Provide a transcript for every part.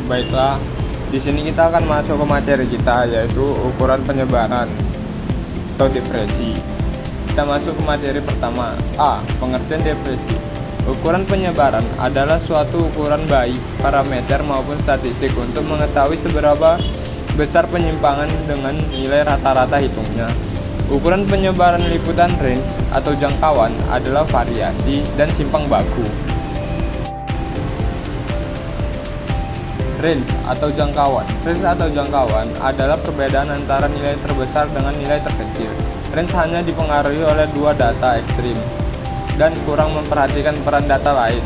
Baiklah, di sini kita akan masuk ke materi kita, yaitu ukuran penyebaran atau depresi. Kita masuk ke materi pertama. A. Pengertian depresi. Ukuran penyebaran adalah suatu ukuran baik, parameter maupun statistik untuk mengetahui seberapa besar penyimpangan dengan nilai rata-rata hitungnya. Ukuran penyebaran liputan range atau jangkauan adalah variasi dan simpang baku. Range atau jangkauan adalah perbedaan antara nilai terbesar dengan nilai terkecil. Range hanya dipengaruhi oleh dua data ekstrim dan kurang memperhatikan peran data lain.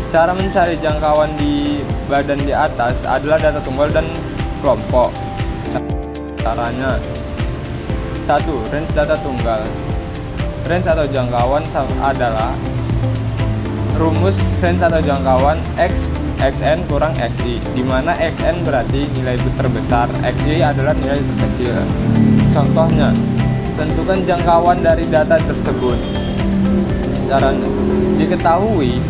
Cara mencari jangkauan di badan di atas adalah data tunggal dan kelompok. Caranya: 1. Range data tunggal. Range atau jangkauan adalah rumus range atau jangkauan xn kurang xi, di mana xn berarti nilai terbesar, xi adalah nilai terkecil. Contohnya, tentukan jangkauan dari data tersebut. Caranya: diketahui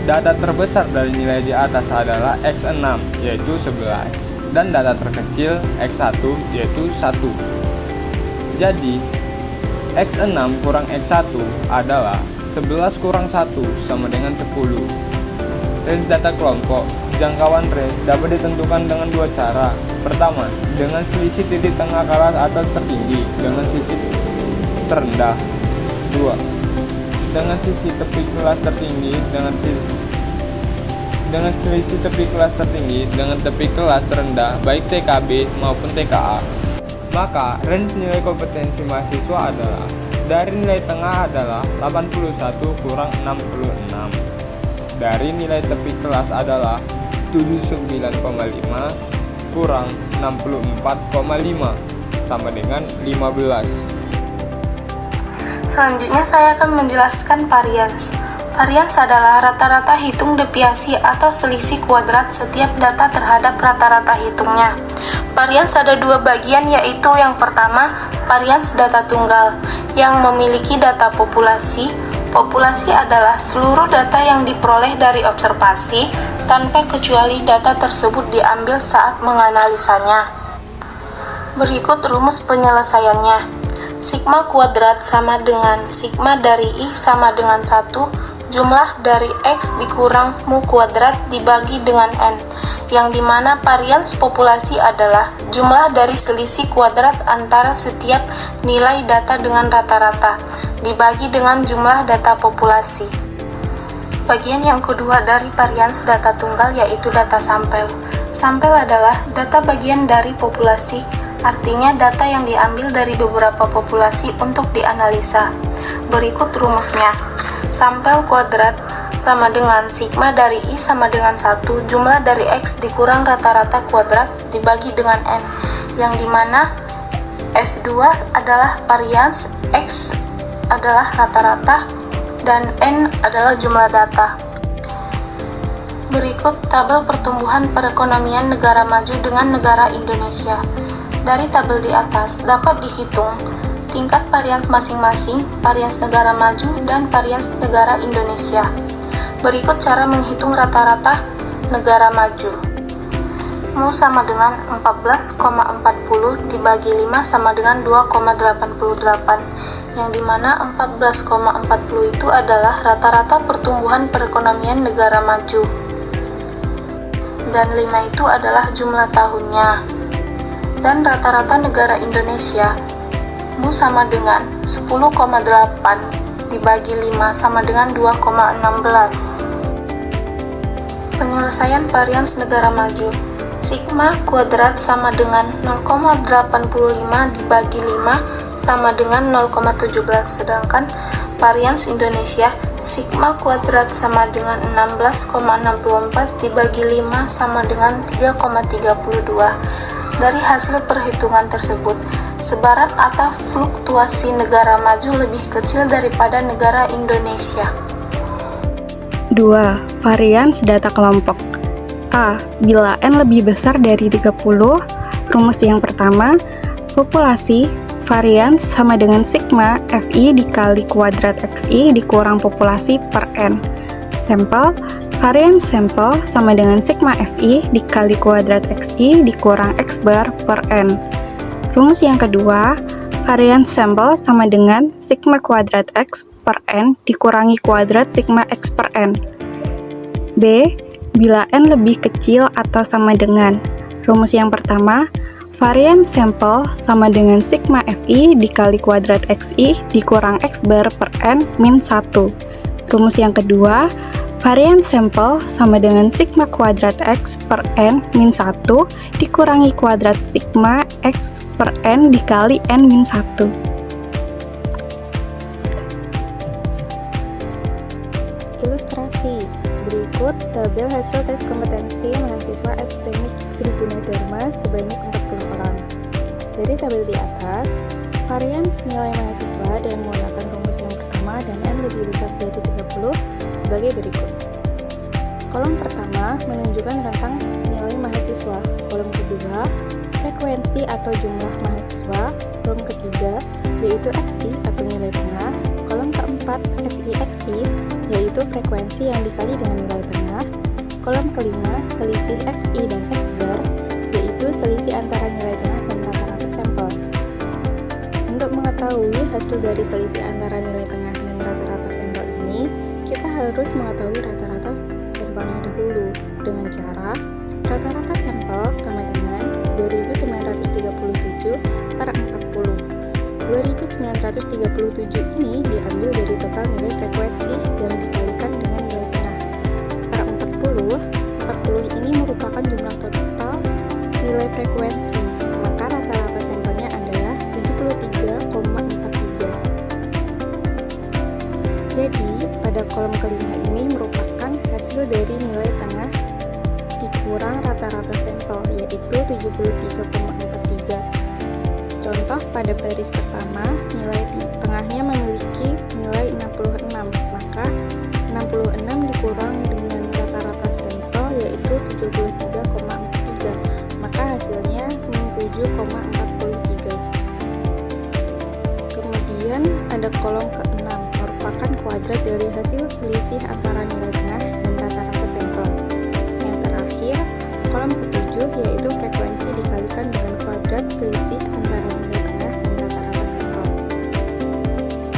data terbesar dari nilai di atas adalah x6 yaitu 11 dan data terkecil x1 yaitu 1. Jadi x6 kurang x1 adalah 11 kurang 1 sama dengan 10. Range data kelompok. Jangkauan range dapat ditentukan dengan dua cara. Pertama, dengan selisih titik tengah kelas atas tertinggi dengan sisi terendah. 2. Dengan sisi tepi kelas tertinggi dengan selisih tepi kelas tertinggi dengan tepi kelas terendah baik TKB maupun TKA. Maka range nilai kompetensi mahasiswa adalah dari nilai tengah adalah 81 kurang 66. Dari nilai tepi kelas adalah 79,5 kurang 64,5 sama dengan 15. Selanjutnya saya akan menjelaskan varians. Varians adalah rata-rata hitung deviasi atau selisih kuadrat setiap data terhadap rata-rata hitungnya. Varians ada dua bagian, yaitu yang pertama, varians data tunggal yang memiliki data populasi. Populasi adalah seluruh data yang diperoleh dari observasi tanpa kecuali data tersebut diambil saat menganalisanya. Berikut rumus penyelesaiannya. Sigma kuadrat sama dengan sigma dari I sama dengan 1 jumlah dari X dikurang mu kuadrat dibagi dengan N, yang dimana varians populasi adalah jumlah dari selisih kuadrat antara setiap nilai data dengan rata-rata dibagi dengan jumlah data populasi. Bagian yang kedua dari varians data tunggal yaitu data sampel. Sampel adalah data bagian dari populasi, artinya data yang diambil dari beberapa populasi untuk dianalisa. Berikut rumusnya. Sampel kuadrat sama dengan sigma dari I sama dengan 1 jumlah dari X dikurang rata-rata kuadrat dibagi dengan N, yang dimana S2 adalah varians, X adalah rata-rata, dan N adalah jumlah data. Berikut tabel pertumbuhan perekonomian negara maju dengan negara Indonesia. Dari tabel di atas dapat dihitung tingkat varians masing-masing, varians negara maju dan varians negara Indonesia. Berikut cara menghitung rata-rata negara maju. Mu sama dengan 14,40 dibagi 5 sama dengan 2,88, yang dimana 14,40 itu adalah rata-rata pertumbuhan perekonomian negara maju, dan 5 itu adalah jumlah tahunnya. Dan rata-rata negara Indonesia, mu sama dengan 10,8 dibagi 5 sama dengan 2,16. Penyelesaian varians negara maju. Sigma kuadrat sama dengan 0,85 dibagi 5 sama dengan 0,17, sedangkan varians Indonesia sigma kuadrat sama dengan 16,64 dibagi 5 sama dengan 3,32. Dari hasil perhitungan tersebut, sebaran atau fluktuasi negara maju lebih kecil daripada negara Indonesia. 2. Varians data kelompok. A. Bila N lebih besar dari 30, rumus yang pertama, populasi varians sama dengan sigma FI dikali kuadrat XI dikurang populasi per N. Sampel Varian sampel sama dengan sigma Fi dikali kuadrat Xi dikurang X bar per N. Rumus yang kedua, varian sampel sama dengan sigma kuadrat X per N dikurangi kuadrat sigma X per N. B. Bila N lebih kecil atau sama dengan. Rumus yang pertama, varian sampel sama dengan sigma Fi dikali kuadrat Xi dikurang X bar per N min 1. Rumus yang kedua, varian sampel sama dengan sigma kuadrat X per N min 1 dikurangi kuadrat sigma X per N dikali N min 1. Ilustrasi. Berikut tabel hasil tes kompetensi mahasiswa STMIK Tribunadharma sebanyak 40 orang. Dari tabel di atas, varian nilai mahasiswa dengan menggunakan rumus yang pertama dan N lebih besar dari 30 sebagai berikut. Kolom pertama menunjukkan rentang nilai mahasiswa, kolom kedua frekuensi atau jumlah mahasiswa, kolom ketiga yaitu Xi atau nilai tengah, kolom keempat Fi-Xi yaitu frekuensi yang dikali dengan nilai tengah, kolom kelima selisih Xi dan X bar yaitu selisih antara nilai tengah dan rata-rata sampel. Untuk mengetahui hasil dari selisih antara nilai tengah dan rata-rata sampel ini, kita harus mengetahui rata-rata sampelnya dahulu dengan cara rata-rata sampel sama dengan 2937 per 40. 2937 ini diambil dari total nilai frekuensi yang dikalikan dengan nilai tengah. Per 40 ini merupakan jumlah total nilai frekuensi, maka rata-rata sampelnya adalah 73,43. Jadi, pada kolom kelima ini merupakan hasil dari nilai tengah dikurang rata-rata sampel, yaitu 73,43. Contoh pada baris pertama, nilai tengahnya memiliki nilai 66, maka 66 dikurang dengan rata-rata sampel yaitu 73,43, maka hasilnya 7,43. Kemudian ada kolom ke-6, merupakan kuadrat dari hasil selisih antara nilai tengah dan rata-rata sampel. Yang terakhir, kolom ke-7 yaitu frekuensi dikalikan dengan kuadrat selisih antara nilai tengah dan rata-rata sampel.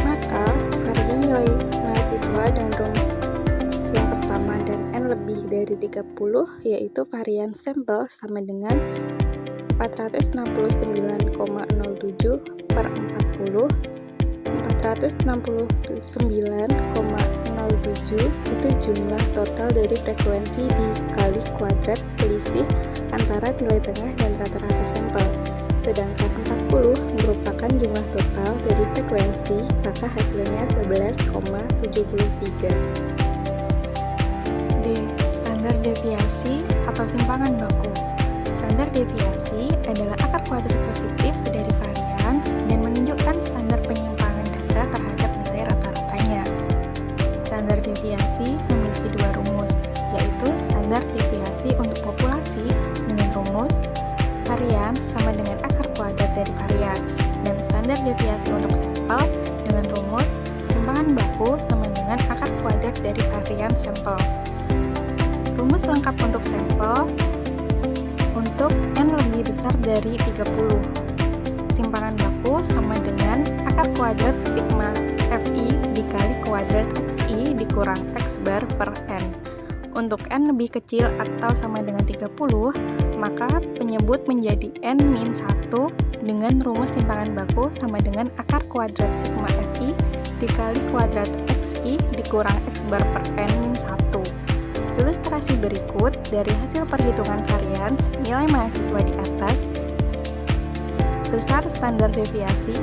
Maka, varian nilai mahasiswa dengan rumus yang pertama dan N lebih dari 30 yaitu varian sampel sama dengan 469,07 per 40. 469,07 itu jumlah total dari frekuensi dikali kuadrat selisih antara nilai tengah dan rata-rata sampel. Sedangkan 40 merupakan jumlah total dari frekuensi, maka hasilnya 11,73. D. Standar deviasi atau simpangan baku. Standar deviasi adalah akar kuadrat positif dari varians dan menunjukkan standar penyimpangan data terhadap nilai rata-ratanya. Standar deviasi memiliki dua rumus, yaitu standar deviasi untuk populasi dengan rumus varians sama dengan akar kuadrat dari varians, dan standar deviasi untuk sampel dengan rumus simpangan baku sama dengan akar kuadrat dari varians sampel. Rumus lengkap untuk sampel untuk N lebih besar dari 30. Simpangan baku sama dengan akar kuadrat sigma Fi dikali kuadrat Xi dikurang X bar per N. Untuk N lebih kecil atau sama dengan 30, maka penyebut menjadi N-1 dengan rumus simpangan baku sama dengan akar kuadrat sigma Fi dikali kuadrat Xi dikurang X bar per N-1. Ilustrasi berikut dari hasil perhitungan varians nilai mahasiswa di atas. Besar standar deviasi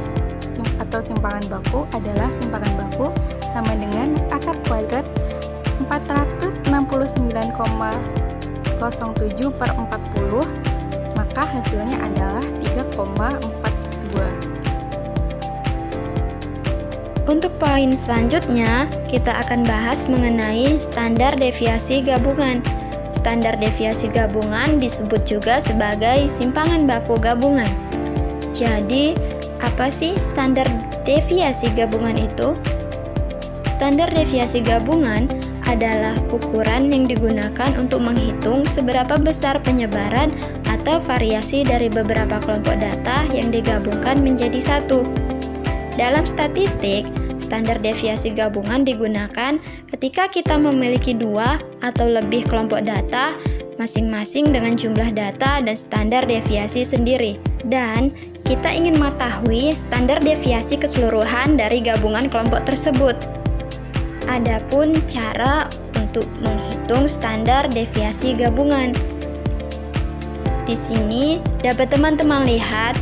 atau simpangan baku adalah simpangan baku sama dengan akar kuadrat 469,07 per 40, maka hasilnya adalah 3,42. Untuk poin selanjutnya, kita akan bahas mengenai standar deviasi gabungan. Standar deviasi gabungan disebut juga sebagai simpangan baku gabungan. Jadi, apa sih standar deviasi gabungan itu? Standar deviasi gabungan adalah ukuran yang digunakan untuk menghitung seberapa besar penyebaran atau variasi dari beberapa kelompok data yang digabungkan menjadi satu. Dalam statistik, standar deviasi gabungan digunakan ketika kita memiliki dua atau lebih kelompok data, masing-masing dengan jumlah data dan standar deviasi sendiri. Dan kita ingin mengetahui standar deviasi keseluruhan dari gabungan kelompok tersebut. Adapun cara untuk menghitung standar deviasi gabungan. Di sini dapat teman-teman lihat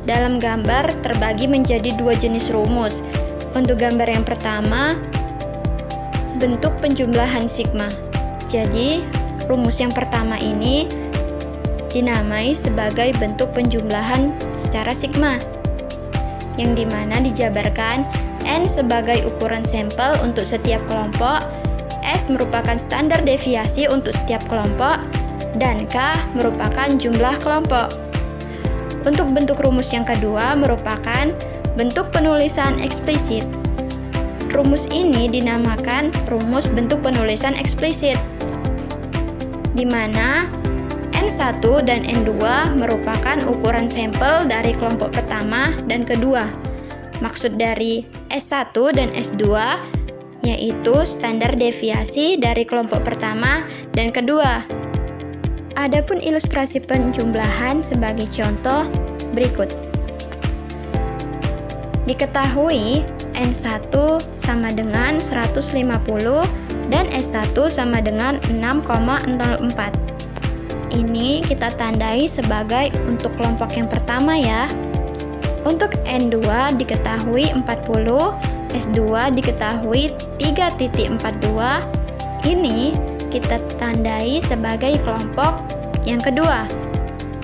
dalam gambar terbagi menjadi dua jenis rumus. Untuk gambar yang pertama, bentuk penjumlahan sigma. Jadi, rumus yang pertama ini dinamai sebagai bentuk penjumlahan secara sigma, yang dimana dijabarkan N sebagai ukuran sampel untuk setiap kelompok, S merupakan standar deviasi untuk setiap kelompok, dan K merupakan jumlah kelompok. Untuk bentuk rumus yang kedua merupakan bentuk penulisan eksplisit. Rumus ini dinamakan rumus bentuk penulisan eksplisit, di mana N1 dan N2 merupakan ukuran sampel dari kelompok pertama dan kedua. Maksud dari S1 dan S2 yaitu standar deviasi dari kelompok pertama dan kedua. Adapun ilustrasi penjumlahan sebagai contoh berikut. Diketahui N1 sama dengan 150 dan S1 sama dengan 6,04. Ini kita tandai sebagai untuk kelompok yang pertama ya. Untuk N2 diketahui 40, S2 diketahui 3.42. Ini kita tandai sebagai kelompok yang kedua.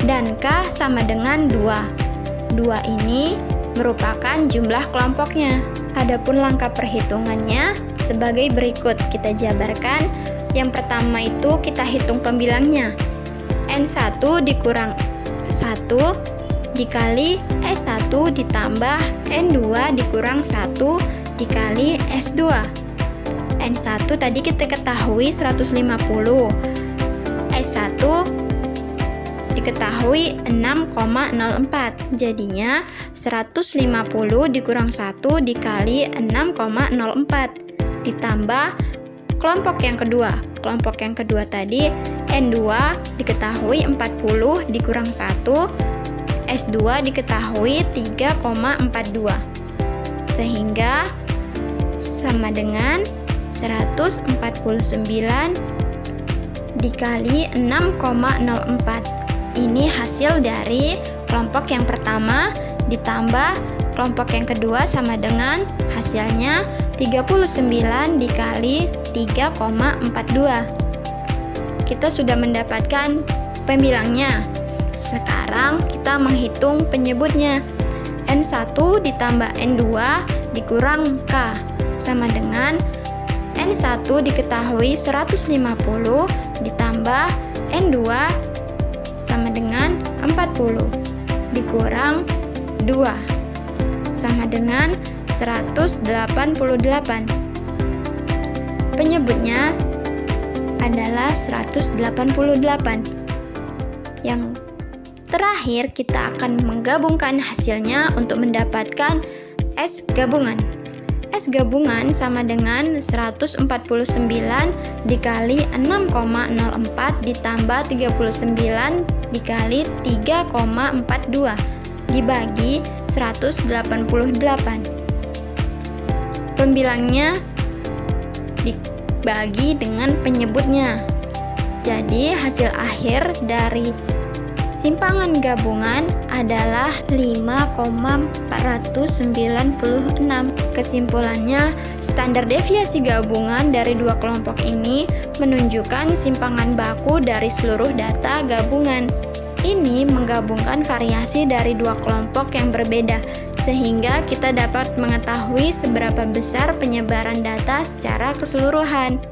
Dan K sama dengan 2. 2 ini merupakan jumlah kelompoknya. Adapun langkah perhitungannya sebagai berikut. Kita jabarkan. Yang pertama itu kita hitung pembilangnya. N1 dikurang 1 dikali S1 ditambah N2 dikurang 1 dikali S2. N1 tadi kita ketahui 150, S1 diketahui 6,04, jadinya 150 dikurang 1 dikali 6,04 ditambah kelompok yang kedua. Kelompok yang kedua tadi N2 diketahui 40 dikurang 1, S2 diketahui 3,42, sehingga sama dengan 149 dikali 6,04. Ini hasil dari kelompok yang pertama ditambah kelompok yang kedua sama dengan hasilnya 39 dikali 3,42. Kita sudah mendapatkan pembilangnya. Sekarang kita menghitung penyebutnya. N1 ditambah N2 dikurang K sama dengan N1 diketahui 150 ditambah N2 sama dengan 40 dikurang 2 sama dengan 188. Penyebutnya adalah 188. Yang terakhir kita akan menggabungkan hasilnya untuk mendapatkan S gabungan. S gabungan sama dengan 149 dikali 6,04 ditambah 39 dikali 3,42 dibagi 188. Pembilangnya dibagi dengan penyebutnya. Jadi hasil akhir dari simpangan gabungan adalah 5,496. Kesimpulannya, standar deviasi gabungan dari dua kelompok ini menunjukkan simpangan baku dari seluruh data gabungan. Ini menggabungkan variasi dari dua kelompok yang berbeda, sehingga kita dapat mengetahui seberapa besar penyebaran data secara keseluruhan.